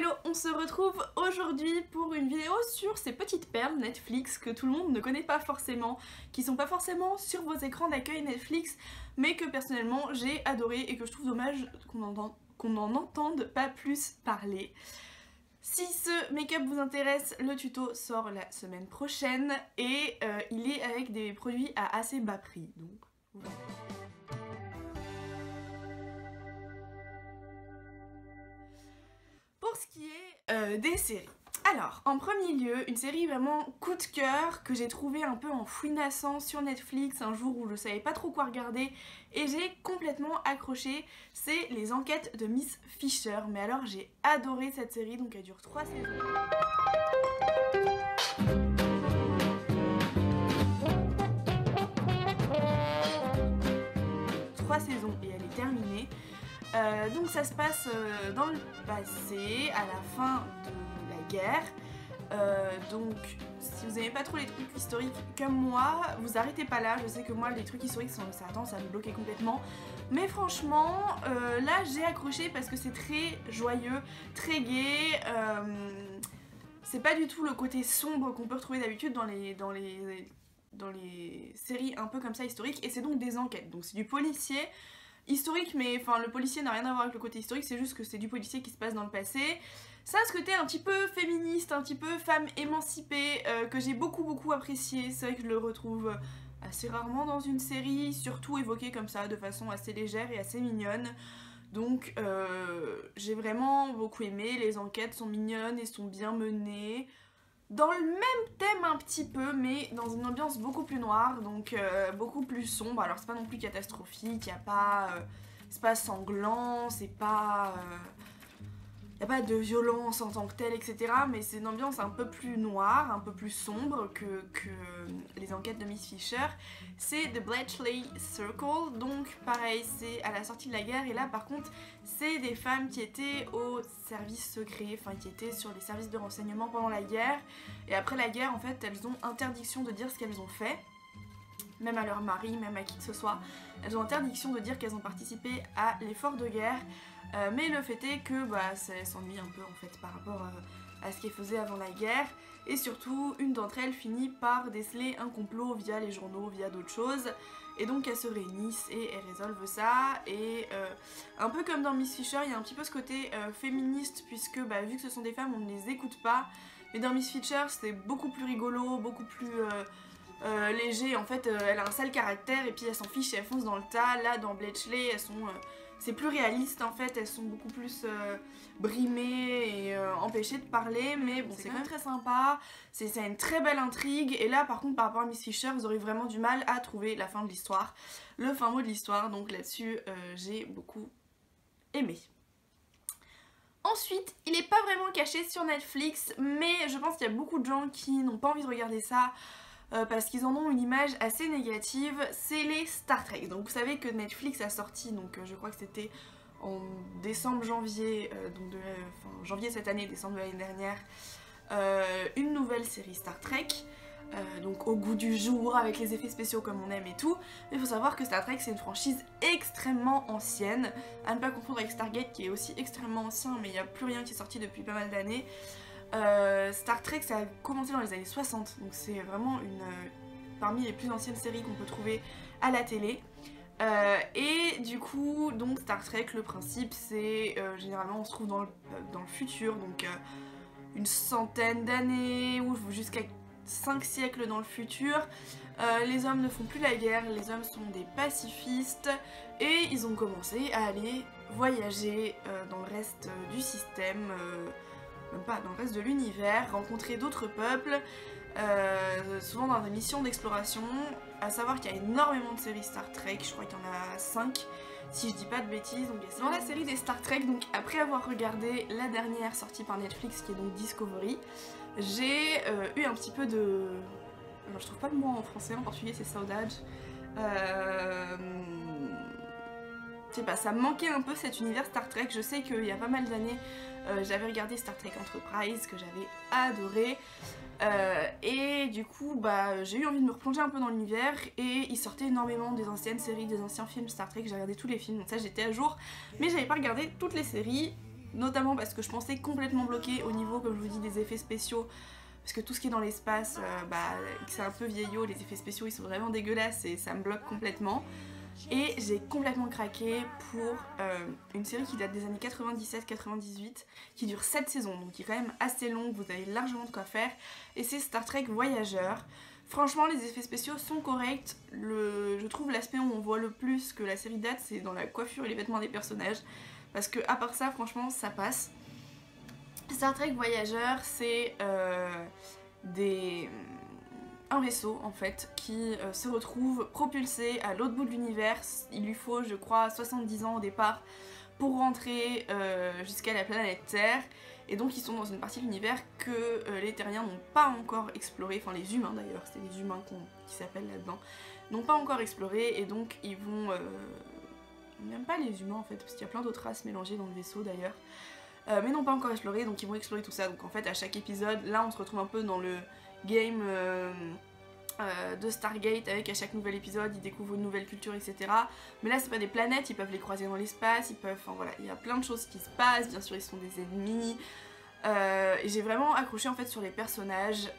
Hello, on se retrouve aujourd'hui pour une vidéo sur ces petites perles Netflix que tout le monde ne connaît pas forcément, qui sont pas forcément sur vos écrans d'accueil Netflix, mais que personnellement j'ai adoré et que je trouve dommage qu'on n'en entende pas plus parler. Si ce make-up vous intéresse, le tuto sort la semaine prochaine et il est avec des produits à assez bas prix, donc voilà. Pour ce qui est des séries. Alors, en premier lieu, une série vraiment coup de cœur que j'ai trouvé un peu en fouinassant sur Netflix un jour où je savais pas trop quoi regarder et j'ai complètement accroché, c'est Les Enquêtes de Miss Fisher. Mais alors j'ai adoré cette série, donc elle dure 3 saisons. Et elle est terminée. Donc ça se passe dans le passé, à la fin de la guerre. Donc si vous n'aimez pas trop les trucs historiques comme moi, vous arrêtez pas là. Je sais que moi les trucs historiques ça a tendance à me bloquer complètement. Mais franchement, là j'ai accroché parce que c'est très joyeux, très gai. C'est pas du tout le côté sombre qu'on peut retrouver d'habitude dans les séries un peu comme ça historiques. Et c'est donc des enquêtes, donc c'est du policier historique, mais enfin le policier n'a rien à voir avec le côté historique, c'est juste que c'est du policier qui se passe dans le passé. Ça a ce côté un petit peu féministe, un petit peu femme émancipée, que j'ai beaucoup apprécié. C'est vrai que je le retrouve assez rarement dans une série, surtout évoqué comme ça, de façon assez légère et assez mignonne. Donc j'ai vraiment beaucoup aimé, les enquêtes sont mignonnes et sont bien menées. Dans le même thème un petit peu, mais dans une ambiance beaucoup plus noire, donc beaucoup plus sombre. Alors c'est pas non plus catastrophique, y a pas, c'est pas sanglant, c'est pas, y a pas de violence en tant que telle, etc. Mais c'est une ambiance un peu plus noire, un peu plus sombre que les enquêtes de Miss Fisher. C'est The Bletchley Circle, donc pareil, c'est à la sortie de la guerre, et là par contre c'est des femmes qui étaient au service secret, enfin qui étaient sur les services de renseignement pendant la guerre, et après la guerre en fait elles ont interdiction de dire ce qu'elles ont fait, même à leur mari, même à qui que ce soit, elles ont interdiction de dire qu'elles ont participé à l'effort de guerre, mais le fait est que ça s'ennuie un peu en fait par rapport à ce qu'elles faisaient avant la guerre, et surtout une d'entre elles finit par déceler un complot via les journaux, via d'autres choses, et donc elles se réunissent et elles résolvent ça. Et un peu comme dans Miss Fisher, il y a un petit peu ce côté féministe, puisque vu que ce sont des femmes on ne les écoute pas, mais dans Miss Fisher c'est beaucoup plus rigolo, beaucoup plus léger. En fait elle a un sale caractère et puis elle s'en fiche et elle fonce dans le tas. Là dans Bletchley elles sont c'est plus réaliste en fait, elles sont beaucoup plus brimées et empêchées de parler, mais bon c'est quand même très sympa, c'est une très belle intrigue. Et là par contre par rapport à Miss Fisher vous aurez vraiment du mal à trouver la fin de l'histoire, le fin mot de l'histoire, donc là-dessus j'ai beaucoup aimé. Ensuite, il n'est pas vraiment caché sur Netflix, mais je pense qu'il y a beaucoup de gens qui n'ont pas envie de regarder ça parce qu'ils en ont une image assez négative, c'est les Star Trek. Donc vous savez que Netflix a sorti, donc je crois que c'était en janvier cette année, décembre de l'année dernière, une nouvelle série Star Trek, donc au goût du jour, avec les effets spéciaux comme on aime et tout. Mais il faut savoir que Star Trek c'est une franchise extrêmement ancienne, à ne pas confondre avec Stargate qui est aussi extrêmement ancien, mais il n'y a plus rien qui est sorti depuis pas mal d'années. Star Trek ça a commencé dans les années 60, donc c'est vraiment parmi les plus anciennes séries qu'on peut trouver à la télé. Et du coup, donc Star Trek, le principe c'est généralement on se trouve dans le futur, donc une centaine d'années ou jusqu'à 5 siècles dans le futur. Les hommes ne font plus la guerre, les hommes sont des pacifistes et ils ont commencé à aller voyager dans le reste du système, même pas dans le reste de l'univers, rencontrer d'autres peuples, souvent dans des missions d'exploration. À savoir qu'il y a énormément de séries Star Trek, je crois qu'il y en a 5 si je dis pas de bêtises. Donc dans la série des Star Trek, donc après avoir regardé la dernière sortie par Netflix qui est donc Discovery, j'ai eu un petit peu de... Alors je trouve pas le mot en français, en portugais c'est saudade. Je sais pas, ça me manquait un peu cet univers Star Trek. Je sais qu'il y a pas mal d'années j'avais regardé Star Trek Enterprise que j'avais adoré, et du coup j'ai eu envie de me replonger un peu dans l'univers, et il sortait énormément des anciennes séries, des anciens films Star Trek. J'ai regardé tous les films, donc ça j'étais à jour, mais j'avais pas regardé toutes les séries. notamment parce que je pensais complètement bloqué au niveau, comme je vous dis, des effets spéciaux. Parce que tout ce qui est dans l'espace, c'est un peu vieillot, les effets spéciaux ils sont vraiment dégueulasses et ça me bloque complètement. Et j'ai complètement craqué pour une série qui date des années 97-98, qui dure 7 saisons, donc qui est quand même assez longue, vous avez largement de quoi faire. Et c'est Star Trek Voyager. Franchement, les effets spéciaux sont corrects. Je trouve l'aspect où on voit le plus que la série date, c'est dans la coiffure et les vêtements des personnages. Parce que à part ça, franchement, ça passe. Star Trek Voyager, c'est un vaisseau en fait qui se retrouve propulsé à l'autre bout de l'univers. Il lui faut, je crois, 70 ans au départ pour rentrer jusqu'à la planète Terre. Et donc ils sont dans une partie de l'univers que les Terriens n'ont pas encore exploré, enfin les humains d'ailleurs, c'est les humains qui s'appellent là-dedans, n'ont pas encore exploré, et donc ils vont... même pas les humains en fait, parce qu'il y a plein d'autres races mélangées dans le vaisseau d'ailleurs, mais n'ont pas encore exploré, donc ils vont explorer tout ça. Donc en fait à chaque épisode, là on se retrouve un peu dans le game de Stargate, avec à chaque nouvel épisode ils découvrent une nouvelle culture, etc. Mais là c'est pas des planètes, ils peuvent les croiser dans l'espace, ils peuvent, enfin voilà, il y a plein de choses qui se passent, bien sûr ils sont des ennemis. Et j'ai vraiment accroché en fait sur les personnages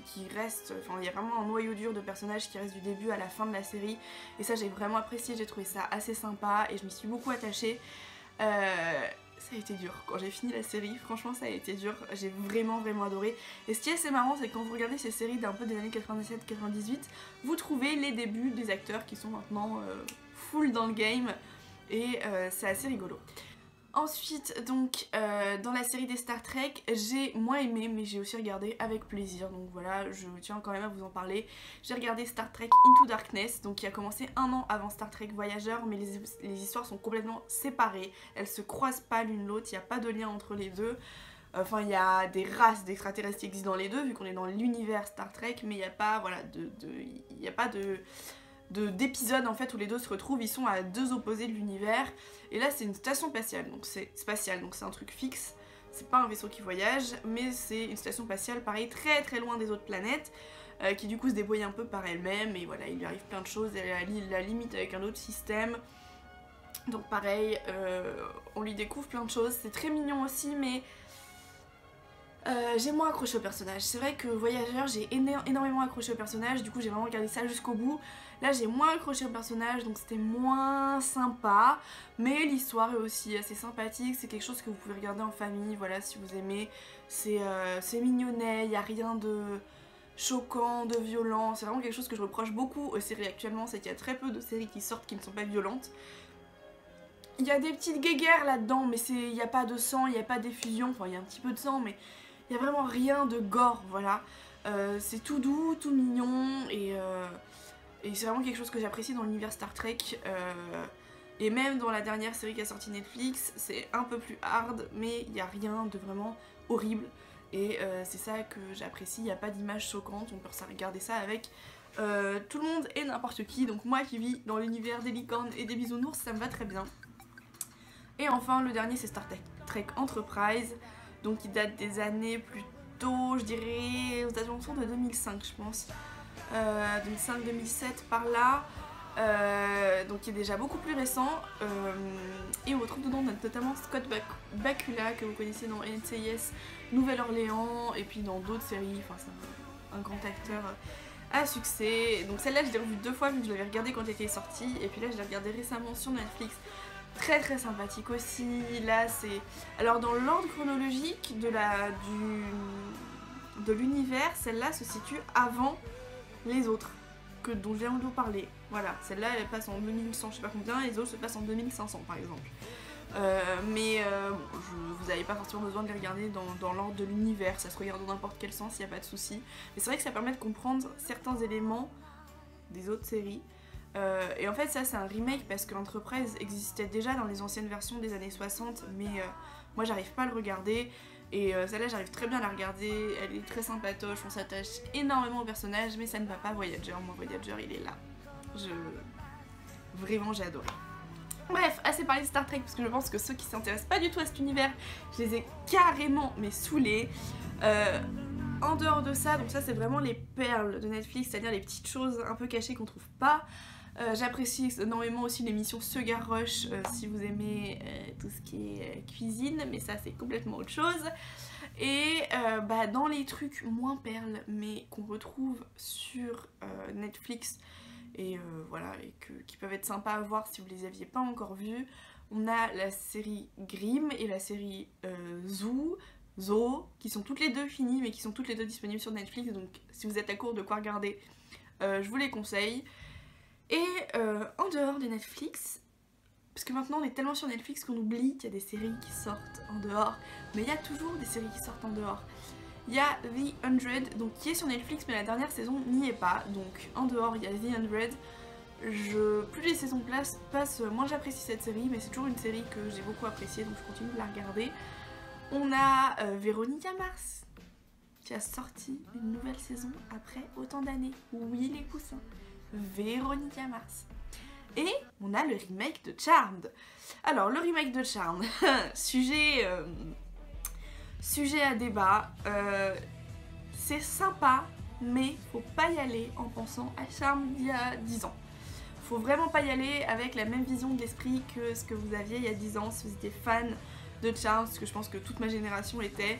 qui restent, enfin il y a vraiment un noyau dur de personnages qui restent du début à la fin de la série, et ça j'ai vraiment apprécié, j'ai trouvé ça assez sympa et je m'y suis beaucoup attachée. Ça a été dur, quand j'ai fini la série, franchement ça a été dur, j'ai vraiment adoré. Et ce qui est assez marrant, c'est que quand vous regardez ces séries d'un peu des années 97-98, vous trouvez les débuts des acteurs qui sont maintenant full dans le game, et c'est assez rigolo. Ensuite, donc, dans la série des Star Trek, j'ai moins aimé, mais j'ai aussi regardé avec plaisir. Donc voilà, je tiens quand même à vous en parler. J'ai regardé Star Trek Into Darkness, donc qui a commencé un an avant Star Trek Voyager, mais les histoires sont complètement séparées. Elles se croisent pas l'une l'autre, il n'y a pas de lien entre les deux. Enfin, il y a des races d'extraterrestres qui existent dans les deux, vu qu'on est dans l'univers Star Trek, mais il n'y a pas, voilà, il n'y a pas d'épisodes en fait où les deux se retrouvent, ils sont à deux opposés de l'univers. Et là c'est une station spatiale, donc c'est un truc fixe, c'est pas un vaisseau qui voyage, mais c'est une station spatiale pareil très loin des autres planètes, qui du coup se débrouille un peu par elle-même, et voilà il lui arrive plein de choses, elle est à la limite avec un autre système, donc pareil on lui découvre plein de choses, c'est très mignon aussi, mais j'ai moins accroché au personnage. C'est vrai que Voyageur, j'ai énormément accroché au personnage, du coup j'ai vraiment regardé ça jusqu'au bout. Là j'ai moins accroché au personnage, donc c'était moins sympa, mais l'histoire est aussi assez sympathique, c'est quelque chose que vous pouvez regarder en famille, voilà, si vous aimez. C'est mignonnet, il n'y a rien de choquant, de violent, c'est vraiment quelque chose que je reproche beaucoup aux séries actuellement, c'est qu'il y a très peu de séries qui sortent qui ne sont pas violentes. Il y a des petites guéguerres là-dedans, mais il n'y a pas de sang, il n'y a pas d'effusion, enfin il y a un petit peu de sang, mais il n'y a vraiment rien de gore, voilà. C'est tout doux, tout mignon, et c'est vraiment quelque chose que j'apprécie dans l'univers Star Trek. Et même dans la dernière série qui a sorti Netflix, c'est un peu plus hard, mais il n'y a rien de vraiment horrible. Et c'est ça que j'apprécie, il n'y a pas d'images choquantes, on peut regarder ça avec tout le monde et n'importe qui. Donc moi qui vis dans l'univers des licornes et des bisounours, ça me va très bien. Et enfin le dernier c'est Star Trek Enterprise, donc qui date des années plutôt, je dirais, aux alentours de 2005 je pense, 2005-2007 par là, donc qui est déjà beaucoup plus récent, et on retrouve dedans notamment Scott Bakula que vous connaissez dans NCIS Nouvelle-Orléans, et puis dans d'autres séries, enfin c'est un grand acteur à succès. Donc celle-là je l'ai revue 2 fois vu que je l'avais regardée quand elle était sortie, et puis là je l'ai regardée récemment sur Netflix. Très sympathique aussi. Là c'est... Alors dans l'ordre chronologique de l'univers, celle-là se situe avant les autres dont je viens de vous parler. Voilà, celle-là elle passe en 2100 je sais pas combien, et les autres se passent en 2500 par exemple. Vous n'avez pas forcément besoin de les regarder dans l'ordre de l'univers, ça se regarde dans n'importe quel sens, il n'y a pas de souci. Mais c'est vrai que ça permet de comprendre certains éléments des autres séries. Et en fait ça c'est un remake parce que l'Entreprise existait déjà dans les anciennes versions des années 60, mais moi j'arrive pas à le regarder, et celle-là j'arrive très bien à la regarder, elle est très sympatoche, on s'attache énormément au personnage, mais ça ne va pas Voyager. Moi Voyager il est là, vraiment j'ai adoré. Bref, assez parlé de Star Trek parce que je pense que ceux qui s'intéressent pas du tout à cet univers, je les ai carrément saoulés. En dehors de ça, donc ça c'est vraiment les perles de Netflix, c'est-à-dire les petites choses un peu cachées qu'on trouve pas J'apprécie énormément aussi l'émission Sugar Rush si vous aimez tout ce qui est cuisine, mais ça c'est complètement autre chose. Et bah, dans les trucs moins perles mais qu'on retrouve sur Netflix et voilà, et qui peuvent être sympas à voir si vous les aviez pas encore vus, on a la série Grimm et la série Zoo, qui sont toutes les deux finies mais qui sont toutes les deux disponibles sur Netflix, donc si vous êtes à court de quoi regarder, je vous les conseille. Et en dehors de Netflix, parce que maintenant on est tellement sur Netflix qu'on oublie qu'il y a des séries qui sortent en dehors, mais il y a toujours des séries qui sortent en dehors. Il y a The 100, donc qui est sur Netflix, mais la dernière saison n'y est pas, donc en dehors il y a The 100. Plus les saisons passent, moins j'apprécie cette série, mais c'est toujours une série que j'ai beaucoup appréciée, donc je continue de la regarder. On a Véronica Mars, qui a sorti une nouvelle saison après autant d'années. Oui les coussins, Véronica Mars. Et on a le remake de Charmed. Alors le remake de Charmed, sujet à débat, c'est sympa, mais faut pas y aller en pensant à Charmed d'il y a 10 ans. Faut vraiment pas y aller avec la même vision de l'esprit que ce que vous aviez il y a 10 ans si vous étiez fan de Charmed, ce que je pense que toute ma génération l'était.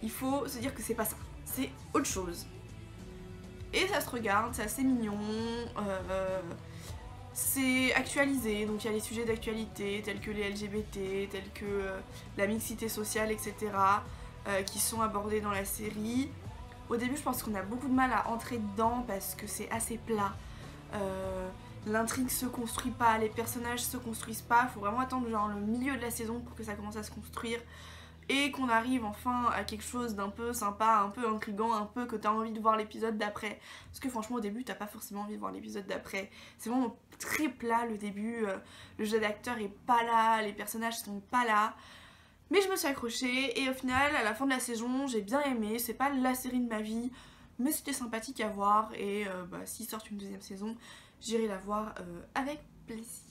Il faut se dire que c'est pas ça, c'est autre chose. Et ça se regarde, c'est assez mignon, c'est actualisé, donc il y a les sujets d'actualité tels que les LGBT, tels que la mixité sociale, etc. Qui sont abordés dans la série. Au début je pense qu'on a beaucoup de mal à entrer dedans parce que c'est assez plat. L'intrigue se construit pas, les personnages se construisent pas, faut vraiment attendre genre le milieu de la saison pour que ça commence à se construire. Et qu'on arrive enfin à quelque chose d'un peu sympa, un peu intriguant, un peu que t'as envie de voir l'épisode d'après. Parce que franchement au début t'as pas forcément envie de voir l'épisode d'après. C'est vraiment très plat le début, le jeu d'acteur est pas là, les personnages sont pas là. Mais je me suis accrochée et au final à la fin de la saison j'ai bien aimé, c'est pas la série de ma vie, mais c'était sympathique à voir et bah, s'ils sortent une deuxième saison, j'irai la voir avec plaisir.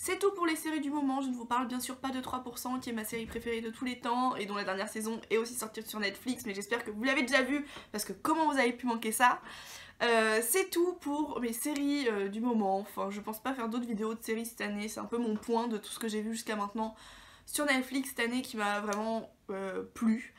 C'est tout pour les séries du moment, je ne vous parle bien sûr pas de 3%, qui est ma série préférée de tous les temps, et dont la dernière saison est aussi sortie sur Netflix, mais j'espère que vous l'avez déjà vu, parce que comment vous avez pu manquer ça? C'est tout pour mes séries du moment, enfin je pense pas faire d'autres vidéos de séries cette année, c'est un peu mon point de tout ce que j'ai vu jusqu'à maintenant sur Netflix cette année qui m'a vraiment plu.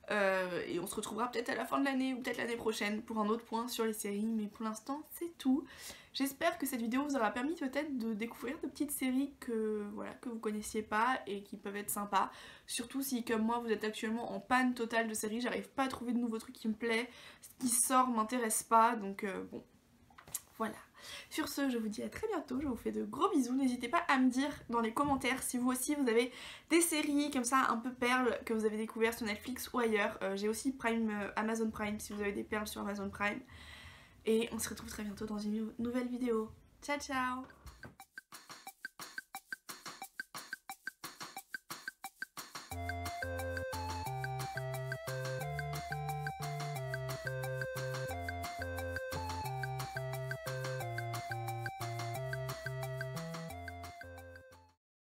Et on se retrouvera peut-être à la fin de l'année ou peut-être l'année prochaine pour un autre point sur les séries, mais pour l'instant c'est tout. J'espère que cette vidéo vous aura permis peut-être de découvrir de petites séries que, voilà, que vous connaissiez pas et qui peuvent être sympas. Surtout si comme moi vous êtes actuellement en panne totale de séries, j'arrive pas à trouver de nouveaux trucs qui me plaisent, ce qui sort m'intéresse pas, donc bon, voilà. Sur ce, je vous dis à très bientôt, je vous fais de gros bisous, n'hésitez pas à me dire dans les commentaires si vous aussi vous avez des séries comme ça un peu perles que vous avez découvert sur Netflix ou ailleurs. J'ai aussi Amazon Prime si vous avez des perles sur Amazon Prime. Et on se retrouve très bientôt dans une nouvelle vidéo. Ciao ciao!